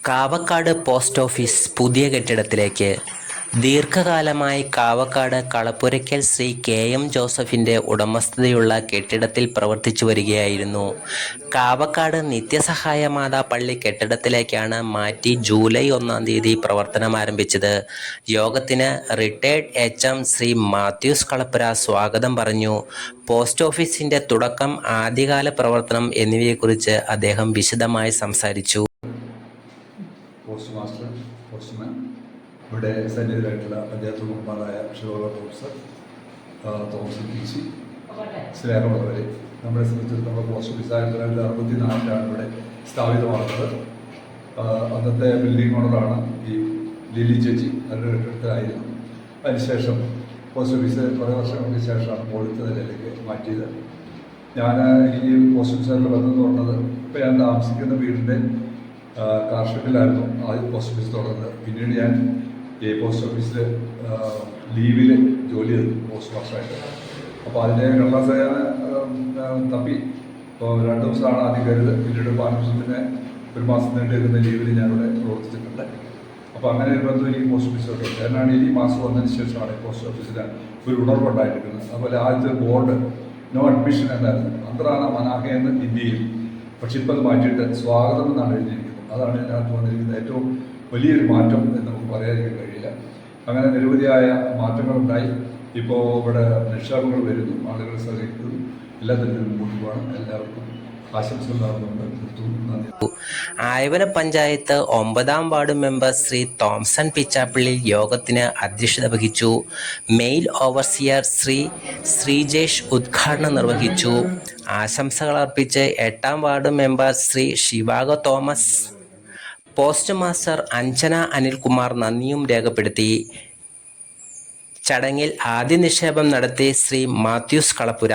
Kavakkad post office പുതിയ കെട്ടിടത്തിലേക്ക്. ദീർഘകാലമായി Kavakkad Kalappurakkal Shri K M. ജോസഫിൻ്റെ ഉടമസ്ഥതയുള്ള കെട്ടിടത്തിൽ പ്രവർത്തിച്ചു വരികയായിരുന്നു. കാവക്കാട് നിത്യസഹായ മാതാ പള്ളി കെട്ടിടത്തിലേക്കാണ് മാറ്റി ജൂലൈ 1 തീയതി പ്രവർത്തനം ആരംഭിച്ചത്. യോഗത്തിന് റിട്ടയർഡ് എച്ച്.എം. ശ്രീ മാത്യൂസ് കളപ്പുര സ്വാഗതം പറഞ്ഞു. പോസ്റ്റ് ഓഫീസിൻ്റെ തുടക്കം, ആദ്യകാല പ്രവർത്തനം എന്നിവയെക്കുറിച്ച് അദ്ദേഹം വിശദമായി സംസാരിച്ചു. പോസ്റ്റ് മാസ്റ്റർ, പോസ്റ്റ്മാൻ, ഇവിടെ സന്നിഹിതരായിട്ടുള്ള പഞ്ചായത്ത് മെമ്പറായ ഷോള പ്രൊഫസർ തോമസ് PC, സ്നേഹമുള്ളവരെ, നമ്മളെ സംബന്ധിച്ച് നമ്മുടെ പോസ്റ്റ് ഓഫീസ് 1964 ഇവിടെ സ്ഥാപിതമാകുന്നത്. അന്നത്തെ ബിൽഡിംഗ് ഓണറാണ് ഈ ലിലി ചേച്ചി, അവരുടെ കെട്ടിടത്തിലായിരുന്നു. അതിനുശേഷം പോസ്റ്റ് ഓഫീസ് കുറേ വർഷങ്ങൾക്ക് ശേഷമാണ് മുകളിലത്തെ നിലയിലേക്ക് മാറ്റിയത്. ഞാൻ ഈ പോസ്റ്റ് ഓഫീസുകാരുടെ ബന്ധം എന്ന് പറഞ്ഞത്, ഇപ്പോൾ ഞാൻ താമസിക്കുന്ന വീടിൻ്റെ കാർഷികത്തിലായിരുന്നു ആദ്യം പോസ്റ്റ് ഓഫീസ് തുടങ്ങുന്നത്. പിന്നീട് ഞാൻ ഈ പോസ്റ്റ് ഓഫീസിൽ ലീവിൽ ജോലി ചെയ്തു പോസ്റ്റ് മാസ്റ്ററായിട്ട്. അപ്പോൾ അതിൻ്റെ കടലാസേന തപ്പി ഇപ്പോൾ 2 ദിവസമാണ് ആദ്യം കരുത്. പിന്നീട് 5 ദിവസത്തിന് 1 മാസം നീണ്ടിരിക്കുന്ന ലീവിൽ ഞാനിവിടെ പ്രവർത്തിച്ചിട്ടുണ്ട്. അപ്പോൾ അങ്ങനെ ഒരു ബന്ധം എനിക്ക് പോസ്റ്റ് ഓഫീസിലോട്ട് ഞാനാണ് ഈ മാസം വന്നതിന് ശേഷമാണ് ഈ പോസ്റ്റ് ഓഫീസിന് ഒരു ഉണർവുണ്ടായിരിക്കുന്നത്. അതുപോലെ ആദ്യത്തെ ബോർഡ് നോ അഡ്മിഷൻ എന്നായിരുന്നു, അന്ത്രാന മനാഹ എന്ന് ഹിന്ദിയിൽ. പക്ഷെ ഇപ്പോൾ അത് മാറ്റിയിട്ട് സ്വാഗതം എന്നാണ് എഴുതിയിരിക്കുന്നത്. അതാണ് ഇതിനകത്ത് വന്നിരിക്കുന്നത് ഏറ്റവും വലിയൊരു മാറ്റം എന്ന് നമുക്ക് പറയാതിരിക്കാൻ കഴിയില്ല. അങ്ങനെ നിരവധിയായ മാറ്റങ്ങളുണ്ടായി. ഇപ്പോൾ ഇവിടെ നിക്ഷേപങ്ങൾ വരുന്നു, ആളുകൾ സഹകരിക്കുന്നു, എല്ലാ തരത്തിലും മുമ്പോട്ട് പോകണം. എല്ലാവർക്കും ആശംസകൾ നേർന്നുകൊണ്ട് നന്ദി. ആയവന പഞ്ചായത്ത് 9ാം വാർഡ് മെമ്പർ ശ്രീ തോംസൺ പിച്ചാപ്പള്ളി യോഗത്തിന് അധ്യക്ഷത വഹിച്ചു. മെയിൽ ഓവർസിയർ ശ്രീ ശ്രീജേഷ് ഉദ്ഘാടനം നിർവഹിച്ചു. ആശംസകൾ അർപ്പിച്ച് 8ാം ward member Shri Shivaga Thomas, post master Anjana Anilkumar നന്ദിയും രേഖപ്പെടുത്തി. ചടങ്ങിൽ ആദ്യ നിക്ഷേപം നടത്തി ശ്രീ മാത്യൂസ് കളപ്പുര.